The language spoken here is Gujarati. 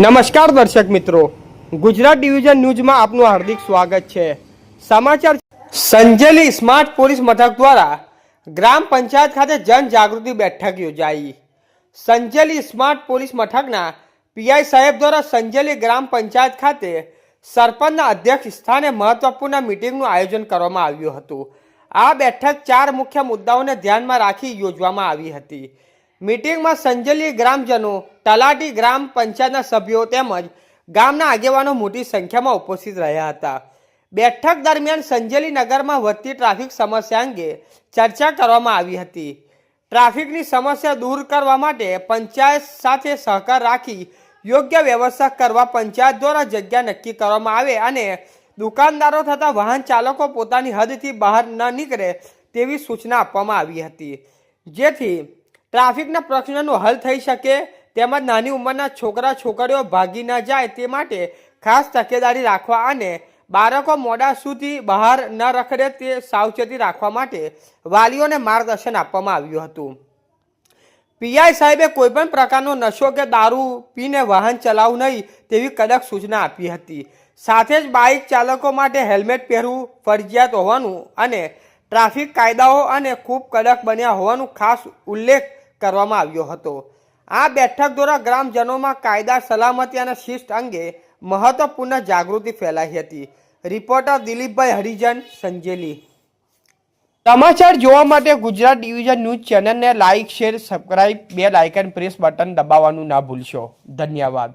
નમસ્કાર દર્શક મિત્રો, ગુજરાત ડિવિઝન ન્યૂઝમાં આપનું હાર્દિક સ્વાગત છે। સમાચાર સંજેલી સ્માર્ટ પોલીસ મથક દ્વારા ગ્રામ પંચાયત ખાતે જનજાગૃતિ બેઠક યોજાઈ। સંજેલી સ્માર્ટ પોલીસ મથકના પીઆઈ સાહેબ દ્વારા સંજેલી ગ્રામ પંચાયત ખાતે સરપંચના અધ્યક્ષ સ્થાને મહત્વપૂર્ણ મીટિંગનું આયોજન કરવામાં આવ્યું હતું। આ બેઠક 4 મુખ્ય મુદ્દાઓને ધ્યાનમાં રાખી યોજવામાં આવી હતી। મીટિંગમાં સંજેલી ગ્રામજનો, તલાટી, ગ્રામ પંચાયતના સભ્યો તેમજ ગામના આગેવાનો મોટી સંખ્યામાં ઉપસ્થિત રહ્યા હતા। બેઠક દરમિયાન સંજેલી નગરમાં વધતી ટ્રાફિક સમસ્યા અંગે ચર્ચા કરવામાં આવી હતી। ટ્રાફિકની સમસ્યા દૂર કરવા માટે પંચાયત સાથે સહકાર રાખી યોગ્ય વ્યવસ્થા કરવા પંચાયત દ્વારા જગ્યા નક્કી કરવામાં આવે અને દુકાનદારો તથા વાહન ચાલકો પોતાની હદથી બહાર ન નીકળે તેવી સૂચના આપવામાં આવી હતી, જેથી ટ્રાફિકના પ્રશ્નનો હલ થઈ શકે તેમજ નાની ઉંમરના છોકરા છોકરીઓ ભાગી ન જાય તે માટે ખાસ તકેદારી રાખવા અને બાળકો મોડા સુધી બહાર ન રખડે તે સાવચેતી રાખવા માટે વાલીઓને માર્ગદર્શન આપવામાં આવ્યું હતું। પીઆઈ સાહેબે કોઈપણ પ્રકારનો નશો કે દારૂ પીને વાહન ચલાવવું નહીં તેવી કડક સૂચના આપી હતી। સાથે જ બાઇક ચાલકો માટે હેલ્મેટ પહેરવું ફરજિયાત હોવાનું અને ટ્રાફિક કાયદાઓ અને ખૂબ કડક બન્યા હોવાનું ખાસ ઉલ્લેખ કરવામાં આવ્યો હતો। આ બેઠક દ્વારા ગ્રામજનોમાં કાયદા, સલામતી અને શિસ્ત અંગે મહત્વપૂર્ણ જાગૃતિ ફેલાઈ હતી। રિપોર્ટર દિલીપભાઈ હરિજન, સંજેલી। સમાચાર જોવા માટે ગુજરાત ડિવિઝન ન્યૂઝ ચેનલને like, share, subscribe, bell icon press button દબાવવાનું ના ભૂલશો। ધન્યવાદ।